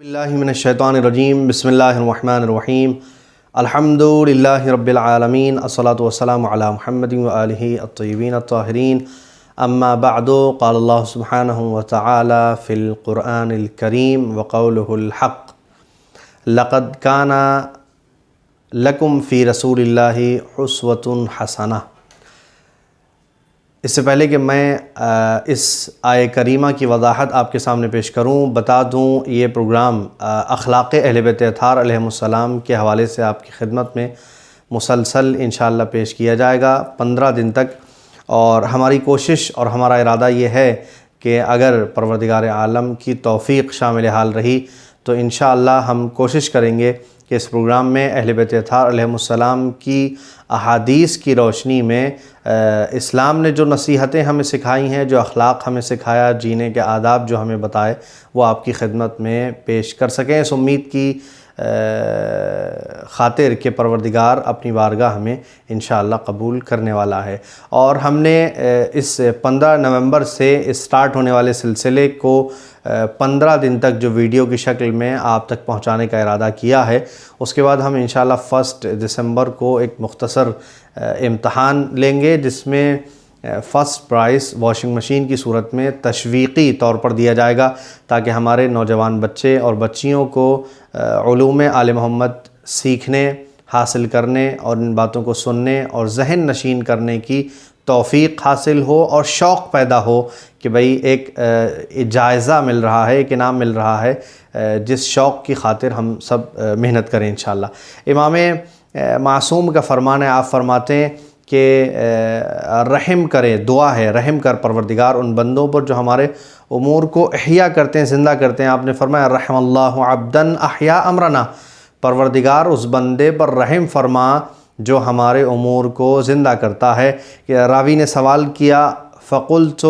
اللہ من الشیطان الرجیم بسم اللہ الرحمن الرحیم الحمدللہ رب العالمین الصلاۃ والسلام علی محمد وآلہ الطیبین الطاہرین اما بعد قال اللہ سبحانہ وتعالی فی القرآن الکریم وقولہ الحق لقد کان لکم فی رسول اللہ اسوۃ حسنہ۔ اس سے پہلے کہ میں اس آیہ کریمہ کی وضاحت آپ کے سامنے پیش کروں، بتا دوں یہ پروگرام اخلاق اہل بیت اطہار علیہ السلام کے حوالے سے آپ کی خدمت میں مسلسل انشاءاللہ پیش کیا جائے گا 15 دن تک، اور ہماری کوشش اور ہمارا ارادہ یہ ہے کہ اگر پروردگار عالم کی توفیق شامل حال رہی تو انشاءاللہ ہم کوشش کریں گے کہ اس پروگرام میں اہل بیت اطہار علیہ السلام کی احادیث کی روشنی میں اسلام نے جو نصیحتیں ہمیں سکھائی ہیں، جو اخلاق ہمیں سکھایا، جینے کے آداب جو ہمیں بتائے، وہ آپ کی خدمت میں پیش کر سکیں۔ اس امید کی خاطر کہ پروردگار اپنی بارگاہ میں انشاءاللہ قبول کرنے والا ہے، اور ہم نے اس 15 نومبر سے اسٹارٹ ہونے والے سلسلے کو 15 دن تک جو ویڈیو کی شکل میں آپ تک پہنچانے کا ارادہ کیا ہے۔ اس کے بعد ہم انشاءاللہ 1 دسمبر کو ایک مختصر امتحان لیں گے، جس میں فرسٹ پرائز واشنگ مشین کی صورت میں تشویقی طور پر دیا جائے گا، تاکہ ہمارے نوجوان بچے اور بچیوں کو علوم آل محمد سیکھنے، حاصل کرنے اور ان باتوں کو سننے اور ذہن نشین کرنے کی توفیق حاصل ہو، اور شوق پیدا ہو کہ بھئی ایک جائزہ مل رہا ہے، ایک انعام مل رہا ہے، جس شوق کی خاطر ہم سب محنت کریں انشاءاللہ۔ امام معصوم کا فرمان ہے، آپ فرماتے ہیں کہ رحم کرے، دعا ہے رحم کر پروردگار ان بندوں پر جو ہمارے امور کو احیا کرتے ہیں، زندہ کرتے ہیں۔ آپ نے فرمایا رحم اللہ عبدن احیا امرنا، پروردگار اس بندے پر رحم فرما جو ہمارے امور کو زندہ کرتا ہے۔ کہ راوی نے سوال کیا فقلت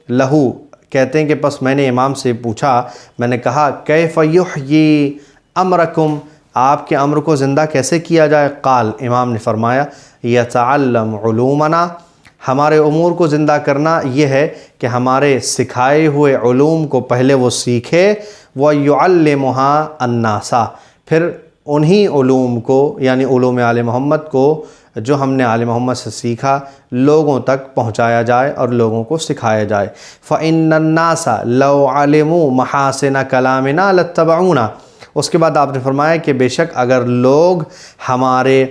لہو، کہتے ہیں کہ پس میں نے امام سے پوچھا، میں نے کہا کیف یحیی امرکم، آپ کے امر کو زندہ کیسے کیا جائے؟ قال، امام نے فرمایا یتعلم علومنا، ہمارے امور کو زندہ کرنا یہ ہے کہ ہمارے سکھائے ہوئے علوم کو پہلے وہ سیکھے، وَيُعَلِّمُهَا النَّاسَ، پھر انہی علوم کو یعنی علوم آل محمد کو جو ہم نے آل محمد سے سیکھا لوگوں تک پہنچایا جائے اور لوگوں کو سکھایا جائے۔ فَإِنَّ النَّاسَ لَوْ عَلِمُوا مَحَاسِنَ كَلَامِنَا لَاتَّبَعُونَا، اس کے بعد آپ نے فرمایا کہ بے شک اگر لوگ ہمارے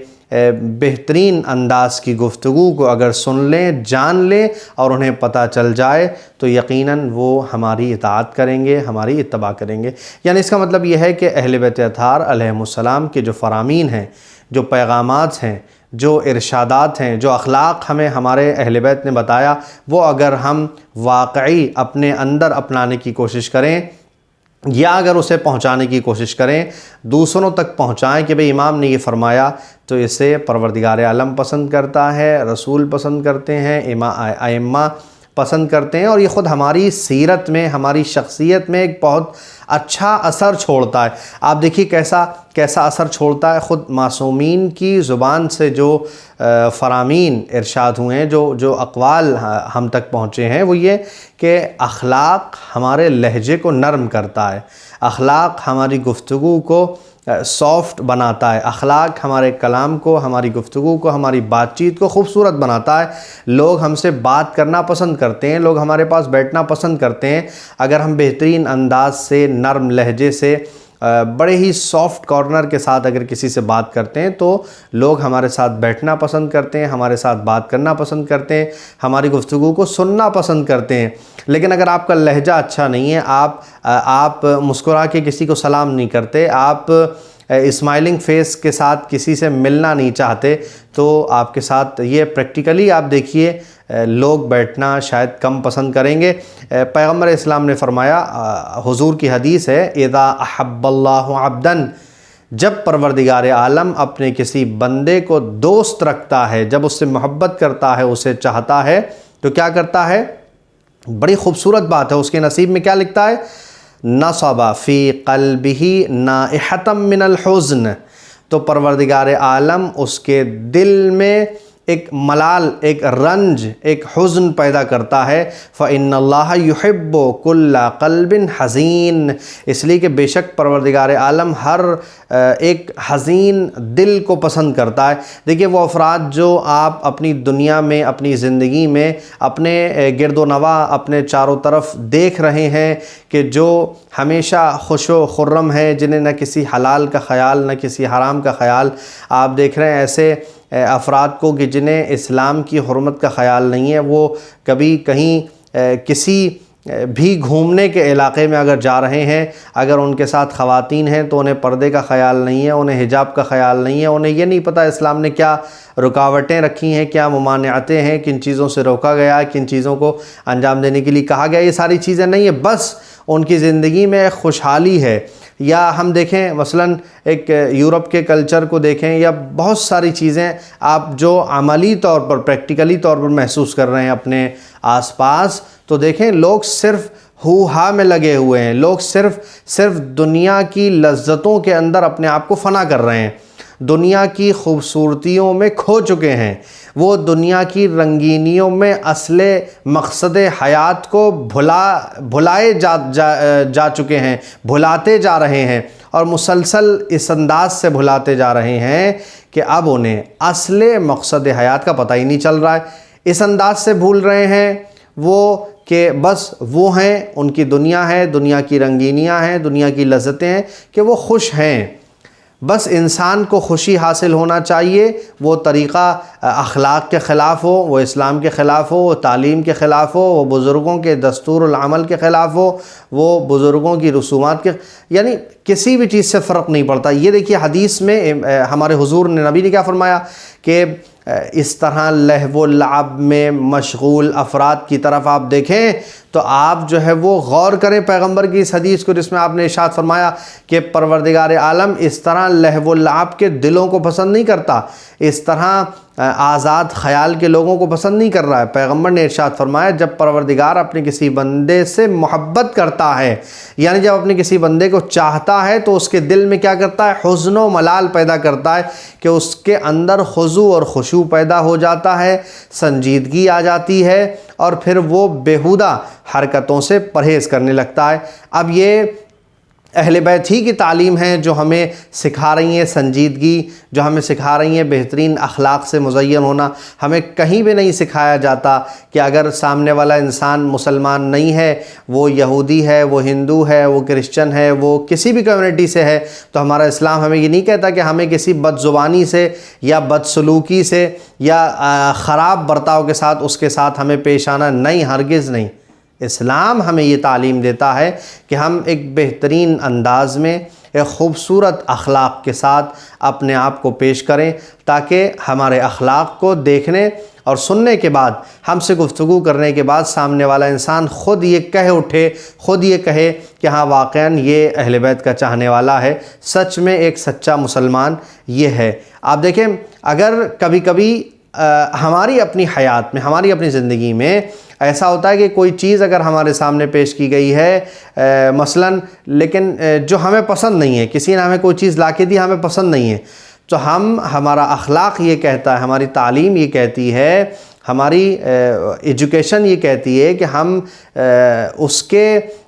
بہترین انداز کی گفتگو کو اگر سن لیں، جان لیں اور انہیں پتہ چل جائے تو یقیناً وہ ہماری اطاعت کریں گے، ہماری اتباع کریں گے۔ یعنی اس کا مطلب یہ ہے کہ اہل بیت اطہار علیہ السلام کے جو فرامین ہیں، جو پیغامات ہیں، جو ارشادات ہیں، جو اخلاق ہمیں ہمارے اہل بیت نے بتایا، وہ اگر ہم واقعی اپنے اندر اپنانے کی کوشش کریں یا اگر اسے پہنچانے کی کوشش کریں، دوسروں تک پہنچائیں کہ بھئی امام نے یہ فرمایا، تو اسے پروردگار عالم پسند کرتا ہے، رسول پسند کرتے ہیں، ائمہ پسند کرتے ہیں، اور یہ خود ہماری سیرت میں، ہماری شخصیت میں ایک بہت اچھا اثر چھوڑتا ہے۔ آپ دیکھیے کیسا اثر چھوڑتا ہے۔ خود معصومین کی زبان سے جو فرامین ارشاد ہوئے ہیں، جو اقوال ہم تک پہنچے ہیں، وہ یہ کہ اخلاق ہمارے لہجے کو نرم کرتا ہے، اخلاق ہماری گفتگو کو سافٹ بناتا ہے، اخلاق ہمارے کلام کو، ہماری گفتگو کو، ہماری بات چیت کو خوبصورت بناتا ہے۔ لوگ ہم سے بات کرنا پسند کرتے ہیں، لوگ ہمارے پاس بیٹھنا پسند کرتے ہیں اگر ہم بہترین انداز سے، نرم لہجے سے، بڑے ہی سافٹ کارنر کے ساتھ اگر کسی سے بات کرتے ہیں تو لوگ ہمارے ساتھ بیٹھنا پسند کرتے ہیں، ہمارے ساتھ بات کرنا پسند کرتے ہیں، ہماری گفتگو کو سننا پسند کرتے ہیں۔ لیکن اگر آپ کا لہجہ اچھا نہیں ہے، آپ مسکرا کے کسی کو سلام نہیں کرتے، آپ اسمائلنگ فیس کے ساتھ کسی سے ملنا نہیں چاہتے، تو آپ کے ساتھ یہ پریکٹیکلی آپ دیکھیے لوگ بیٹھنا شاید کم پسند کریں گے۔ پیغمبر اسلام نے فرمایا، حضور کی حدیث ہے، اذا احب اللہ عبدن، جب پروردگار عالم اپنے کسی بندے کو دوست رکھتا ہے، جب اس سے محبت کرتا ہے، اسے چاہتا ہے، تو کیا کرتا ہے؟ بڑی خوبصورت بات ہے، اس کے نصیب میں کیا لکھتا ہے؟ نصب فی قلبہ نائحۃ من الحزن، تو پروردگار عالم اس کے دل میں ایک ملال، ایک رنج، ایک حزن پیدا کرتا ہے۔ فَإِنَّ اللَّهَ يُحِبُّ كُلَّ قَلْبٍ حَزِينٍ، اس لیے کہ بے شک پروردگار عالم ہر ایک حزین دل کو پسند کرتا ہے۔ دیکھیے وہ افراد جو آپ اپنی دنیا میں، اپنی زندگی میں، اپنے گرد و نواح، اپنے چاروں طرف دیکھ رہے ہیں کہ جو ہمیشہ خوش و خرم ہے، جنہیں نہ کسی حلال کا خیال نہ کسی حرام کا خیال، آپ دیکھ رہے ہیں ایسے افراد کو کہ جنہیں اسلام کی حرمت کا خیال نہیں ہے، وہ کبھی کہیں کسی بھی گھومنے کے علاقے میں اگر جا رہے ہیں، اگر ان کے ساتھ خواتین ہیں تو انہیں پردے کا خیال نہیں ہے، انہیں حجاب کا خیال نہیں ہے، انہیں یہ نہیں پتہ اسلام نے کیا رکاوٹیں رکھی ہیں، کیا ممانعتیں ہیں، کن چیزوں سے روکا گیا ہے، کن چیزوں کو انجام دینے کے لیے کہا گیا، یہ ساری چیزیں نہیں ہیں، بس ان کی زندگی میں خوشحالی ہے۔ یا ہم دیکھیں مثلاً ایک یورپ کے کلچر کو دیکھیں، یا بہت ساری چیزیں آپ جو عملی طور پر، پریکٹیکلی طور پر محسوس کر رہے ہیں اپنے آس پاس، تو دیکھیں لوگ صرف ہو ہا میں لگے ہوئے ہیں، لوگ صرف دنیا کی لذتوں کے اندر اپنے آپ کو فنا کر رہے ہیں، دنیا کی خوبصورتیوں میں کھو چکے ہیں، وہ دنیا کی رنگینیوں میں اصل مقصد حیات کو بھلائے جا چکے ہیں، بھلاتے جا رہے ہیں، اور مسلسل اس انداز سے بھلاتے جا رہے ہیں کہ اب انہیں اصل مقصد حیات کا پتہ ہی نہیں چل رہا ہے۔ اس انداز سے بھول رہے ہیں وہ کہ بس وہ ہیں، ان کی دنیا ہے، دنیا کی رنگینیاں ہیں، دنیا کی لذتیں ہیں، کہ وہ خوش ہیں۔ بس انسان کو خوشی حاصل ہونا چاہیے، وہ طریقہ اخلاق کے خلاف ہو، وہ اسلام کے خلاف ہو، وہ تعلیم کے خلاف ہو، وہ بزرگوں کے دستور العمل کے خلاف ہو، وہ بزرگوں کی رسومات کے، یعنی کسی بھی چیز سے فرق نہیں پڑتا۔ یہ دیکھیے حدیث میں ہمارے حضور نے، نبی نے کیا فرمایا کہ اس طرح لہو و لعب میں مشغول افراد کی طرف آپ دیکھیں تو آپ جو ہے وہ غور کریں پیغمبر کی اس حدیث کو، جس میں آپ نے ارشاد فرمایا کہ پروردگار عالم اس طرح لہو و لعب کے دلوں کو پسند نہیں کرتا، اس طرح آزاد خیال کے لوگوں کو پسند نہیں کر رہا ہے۔ پیغمبر نے ارشاد فرمایا جب پروردگار اپنے کسی بندے سے محبت کرتا ہے، یعنی جب اپنے کسی بندے کو چاہتا ہے تو اس کے دل میں کیا کرتا ہے؟ حزن و ملال پیدا کرتا ہے، کہ اس کے اندر خضوع اور خشوع پیدا ہو جاتا ہے، سنجیدگی آ جاتی ہے، اور پھر وہ بیہودہ حرکتوں سے پرہیز کرنے لگتا ہے۔ اب یہ اہل بیت ہی کی تعلیم ہے جو ہمیں سکھا رہی ہیں سنجیدگی، جو ہمیں سکھا رہی ہیں بہترین اخلاق سے مزین ہونا۔ ہمیں کہیں بھی نہیں سکھایا جاتا کہ اگر سامنے والا انسان مسلمان نہیں ہے، وہ یہودی ہے، وہ ہندو ہے، وہ کرسچن ہے، وہ کسی بھی کمیونٹی سے ہے، تو ہمارا اسلام ہمیں یہ نہیں کہتا کہ ہمیں کسی بد زبانی سے یا بد سلوکی سے یا خراب برتاؤ کے ساتھ اس کے ساتھ ہمیں پیش آنا، نہیں، ہرگز نہیں۔ اسلام ہمیں یہ تعلیم دیتا ہے کہ ہم ایک بہترین انداز میں، ایک خوبصورت اخلاق کے ساتھ اپنے آپ کو پیش کریں، تاکہ ہمارے اخلاق کو دیکھنے اور سننے کے بعد، ہم سے گفتگو کرنے کے بعد سامنے والا انسان خود یہ کہہ اٹھے، خود یہ کہے کہ ہاں واقعاً یہ اہل بیت کا چاہنے والا ہے، سچ میں ایک سچا مسلمان یہ ہے۔ آپ دیکھیں اگر کبھی کبھی ہماری اپنی حیات میں، ہماری اپنی زندگی میں ایسا ہوتا ہے کہ کوئی چیز اگر ہمارے سامنے پیش کی گئی ہے مثلاً، لیکن جو ہمیں پسند نہیں ہے، کسی نے ہمیں کوئی چیز لا کے دی، ہمیں پسند نہیں ہے، تو ہمارا اخلاق یہ کہتا ہے، ہماری تعلیم یہ کہتی ہے، ہماری ایجوکیشن یہ کہتی ہے کہ ہم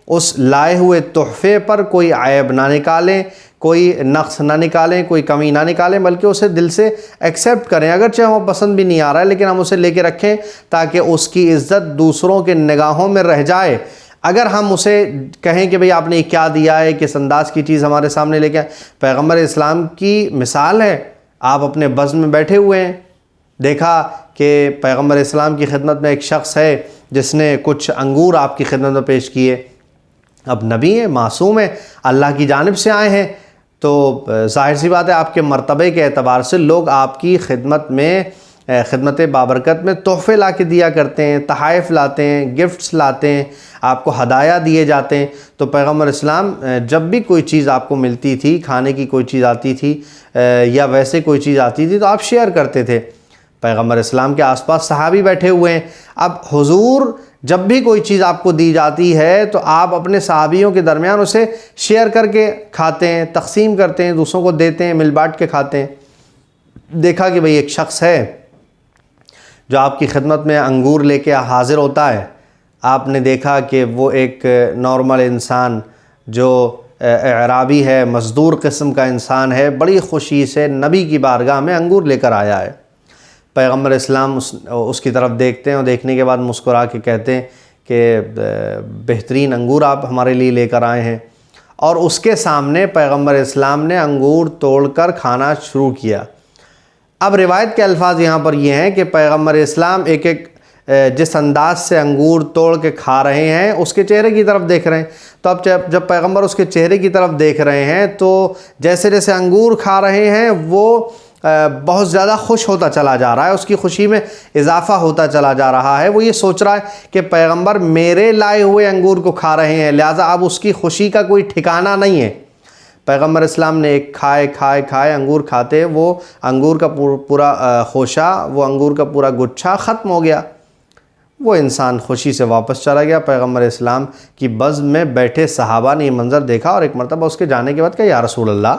اس لائے ہوئے تحفے پر کوئی عیب نہ نکالیں، کوئی نقص نہ نکالیں، کوئی کمی نہ نکالیں، بلکہ اسے دل سے ایکسیپٹ کریں، اگرچہ ہمیں پسند بھی نہیں آ رہا ہے، لیکن ہم اسے لے کے رکھیں تاکہ اس کی عزت دوسروں کے نگاہوں میں رہ جائے۔ اگر ہم اسے کہیں کہ بھئی آپ نے کیا دیا ہے، کس انداز کی چیز ہمارے سامنے لے کے آئے، پیغمبر اسلام کی مثال ہے، آپ اپنے بزم میں بیٹھے ہوئے ہیں، دیکھا کہ پیغمبر اسلام کی خدمت میں ایک شخص ہے جس نے کچھ انگور آپ کی خدمت میں پیش کیے، اب نبی ہیں، معصوم ہیں، اللہ کی جانب سے آئے ہیں، تو ظاہر سی بات ہے آپ کے مرتبے کے اعتبار سے لوگ آپ کی خدمت میں، خدمت بابرکت میں تحفے لا کے دیا کرتے ہیں، تحائف لاتے ہیں، گفٹس لاتے ہیں، آپ کو ہدایہ دیے جاتے ہیں۔ تو پیغمبر اسلام جب بھی کوئی چیز آپ کو ملتی تھی، کھانے کی کوئی چیز آتی تھی یا ویسے کوئی چیز آتی تھی، تو آپ شیئر کرتے تھے۔ پیغمبر اسلام کے آس پاس صحابی بیٹھے ہوئے ہیں، اب حضور جب بھی کوئی چیز آپ کو دی جاتی ہے تو آپ اپنے صحابیوں کے درمیان اسے شیئر کر کے کھاتے ہیں، تقسیم کرتے ہیں، دوسروں کو دیتے ہیں، مل بانٹ کے کھاتے ہیں۔ دیکھا کہ بھئی ایک شخص ہے جو آپ کی خدمت میں انگور لے کے حاضر ہوتا ہے، آپ نے دیکھا کہ وہ ایک نارمل انسان جو اعرابی ہے، مزدور قسم کا انسان ہے، بڑی خوشی سے نبی کی بارگاہ میں انگور لے کر آیا ہے۔ پیغمبر اسلام اس کی طرف دیکھتے ہیں اور دیکھنے کے بعد مسکرا کے کہتے ہیں کہ بہترین انگور آپ ہمارے لیے لے کر آئے ہیں، اور اس کے سامنے پیغمبر اسلام نے انگور توڑ کر کھانا شروع کیا۔ اب روایت کے الفاظ یہاں پر یہ ہیں کہ پیغمبر اسلام ایک جس انداز سے انگور توڑ کے کھا رہے ہیں اس کے چہرے کی طرف دیکھ رہے ہیں، تو اب جب پیغمبر اس کے چہرے کی طرف دیکھ رہے ہیں تو جیسے جیسے انگور کھا رہے ہیں وہ بہت زیادہ خوش ہوتا چلا جا رہا ہے، اس کی خوشی میں اضافہ ہوتا چلا جا رہا ہے۔ وہ یہ سوچ رہا ہے کہ پیغمبر میرے لائے ہوئے انگور کو کھا رہے ہیں، لہٰذا اب اس کی خوشی کا کوئی ٹھکانہ نہیں ہے۔ پیغمبر اسلام نے ایک کھائے انگور کھاتے وہ انگور کا پورا خوشہ، وہ انگور کا پورا گچھا ختم ہو گیا۔ وہ انسان خوشی سے واپس چلا گیا۔ پیغمبر اسلام کی بزم میں بیٹھے صحابہ نے یہ منظر دیکھا اور ایک مرتبہ اس کے جانے کے بعد کہا، یا رسول اللہ،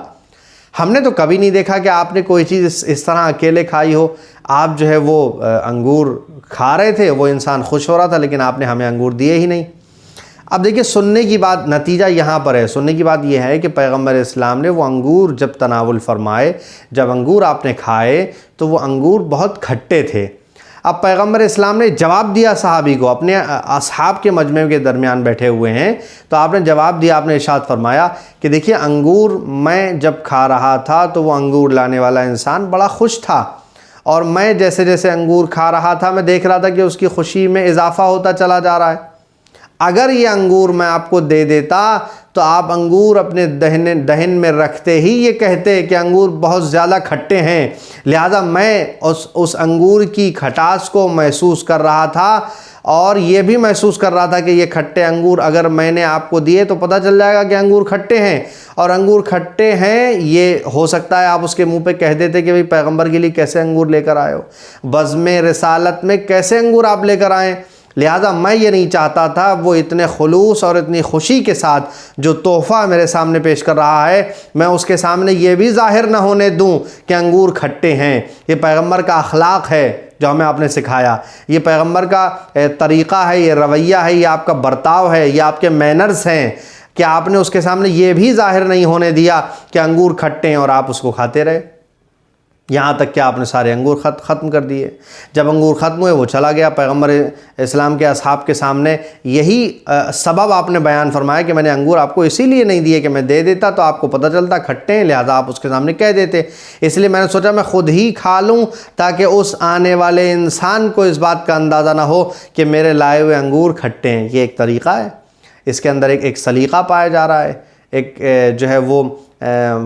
ہم نے تو کبھی نہیں دیکھا کہ آپ نے کوئی چیز اس طرح اکیلے کھائی ہو۔ آپ جو ہے وہ انگور کھا رہے تھے، وہ انسان خوش ہو رہا تھا، لیکن آپ نے ہمیں انگور دیے ہی نہیں۔ اب دیکھیے سننے کی بات، نتیجہ یہاں پر ہے، سننے کی بات یہ ہے کہ پیغمبر اسلام نے وہ انگور جب تناول فرمائے، جب انگور آپ نے کھائے تو وہ انگور بہت کھٹے تھے۔ اب پیغمبر اسلام نے جواب دیا صحابی کو، اپنے اصحاب کے مجمع کے درمیان بیٹھے ہوئے ہیں، تو آپ نے جواب دیا، آپ نے ارشاد فرمایا کہ دیکھیے انگور میں جب کھا رہا تھا تو وہ انگور لانے والا انسان بڑا خوش تھا، اور میں جیسے جیسے انگور کھا رہا تھا میں دیکھ رہا تھا کہ اس کی خوشی میں اضافہ ہوتا چلا جا رہا ہے۔ اگر یہ انگور میں آپ کو دے دیتا تو آپ انگور اپنے دہن میں رکھتے ہی یہ کہتے کہ انگور بہت زیادہ کھٹے ہیں، لہذا میں اس انگور کی کھٹاس کو محسوس کر رہا تھا، اور یہ بھی محسوس کر رہا تھا کہ یہ کھٹے انگور اگر میں نے آپ کو دیے تو پتہ چل جائے گا کہ انگور کھٹے ہیں، اور انگور کھٹے ہیں یہ ہو سکتا ہے آپ اس کے منہ پہ کہہ دیتے کہ بھئی پیغمبر کے لیے کیسے انگور لے کر آئے ہو، بزم رسالت میں کیسے انگور آپ لے کر آئیں۔ لہٰذا میں یہ نہیں چاہتا تھا وہ اتنے خلوص اور اتنی خوشی کے ساتھ جو تحفہ میرے سامنے پیش کر رہا ہے، میں اس کے سامنے یہ بھی ظاہر نہ ہونے دوں کہ انگور کھٹے ہیں۔ یہ پیغمبر کا اخلاق ہے جو ہمیں آپ نے سکھایا، یہ پیغمبر کا طریقہ ہے، یہ رویہ ہے، یہ آپ کا برتاؤ ہے، یہ آپ کے مینرز ہیں کہ آپ نے اس کے سامنے یہ بھی ظاہر نہیں ہونے دیا کہ انگور کھٹے ہیں اور آپ اس کو کھاتے رہے، یہاں تک کہ آپ نے سارے انگور ختم کر دیے۔ جب انگور ختم ہوئے وہ چلا گیا۔ پیغمبر اسلام کے اصحاب کے سامنے یہی سبب آپ نے بیان فرمایا کہ میں نے انگور آپ کو اسی لیے نہیں دیے کہ میں دے دیتا تو آپ کو پتہ چلتا کھٹے ہیں، لہٰذا آپ اس کے سامنے کہہ دیتے، اس لیے میں نے سوچا میں خود ہی کھا لوں تاکہ اس آنے والے انسان کو اس بات کا اندازہ نہ ہو کہ میرے لائے ہوئے انگور کھٹے ہیں۔ یہ ایک طریقہ ہے، اس کے اندر ایک سلیقہ پایا جا رہا ہے، ایک جو ہے وہ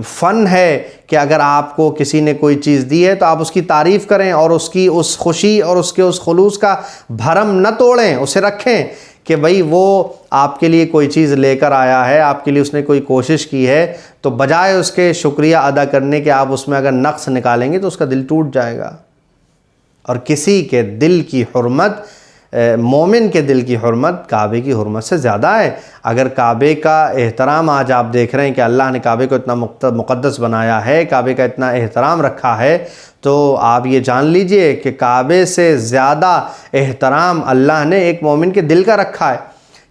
فن ہے کہ اگر آپ کو کسی نے کوئی چیز دی ہے تو آپ اس کی تعریف کریں اور اس کی اس خوشی اور اس کے اس خلوص کا بھرم نہ توڑیں، اسے رکھیں کہ بھئی وہ آپ کے لیے کوئی چیز لے کر آیا ہے، آپ کے لیے اس نے کوئی کوشش کی ہے، تو بجائے اس کے شکریہ ادا کرنے کے آپ اس میں اگر نقص نکالیں گے تو اس کا دل ٹوٹ جائے گا۔ اور کسی کے دل کی حرمت، مومن کے دل کی حرمت کعبے کی حرمت سے زیادہ ہے۔ اگر کعبے کا احترام آج آپ دیکھ رہے ہیں کہ اللہ نے کعبے کو اتنا مقدس بنایا ہے، کعبے کا اتنا احترام رکھا ہے، تو آپ یہ جان لیجئے کہ کعبے سے زیادہ احترام اللہ نے ایک مومن کے دل کا رکھا ہے۔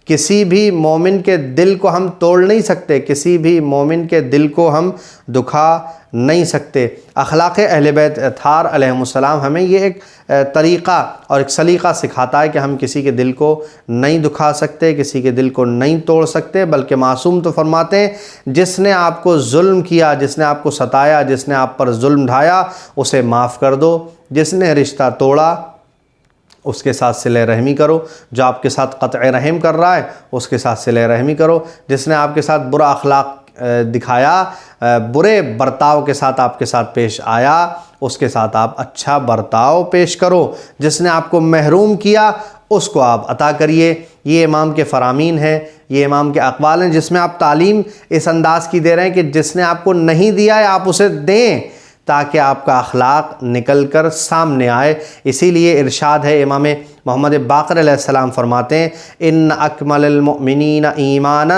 کسی بھی مومن کے دل کو ہم توڑ نہیں سکتے، کسی بھی مومن کے دل کو ہم دکھا نہیں سکتے۔ اخلاق اہل بیت اطہار علیہم السلام ہمیں یہ ایک طریقہ اور ایک سلیقہ سکھاتا ہے کہ ہم کسی کے دل کو نہیں دکھا سکتے، کسی کے دل کو نہیں توڑ سکتے، بلکہ معصوم تو فرماتے ہیں جس نے آپ کو ظلم کیا، جس نے آپ کو ستایا، جس نے آپ پر ظلم ڈھایا اسے معاف کر دو، جس نے رشتہ توڑا اس کے ساتھ صلہ رحمی کرو، جو آپ کے ساتھ قطع رحم کر رہا ہے اس کے ساتھ صلہ رحمی کرو، جس نے آپ کے ساتھ برا اخلاق دکھایا، برے برتاؤ کے ساتھ آپ کے ساتھ پیش آیا، اس کے ساتھ آپ اچھا برتاؤ پیش کرو، جس نے آپ کو محروم کیا اس کو آپ عطا کریے۔ یہ امام کے فرامین ہیں، یہ امام کے اقوال ہیں جس میں آپ تعلیم اس انداز کی دے رہے ہیں کہ جس نے آپ کو نہیں دیا ہے آپ اسے دیں تاکہ آپ کا اخلاق نکل کر سامنے آئے۔ اسی لیے ارشاد ہے، امام محمد باقر علیہ السلام فرماتے ہیں، ان اکمل المؤمنین ایمانا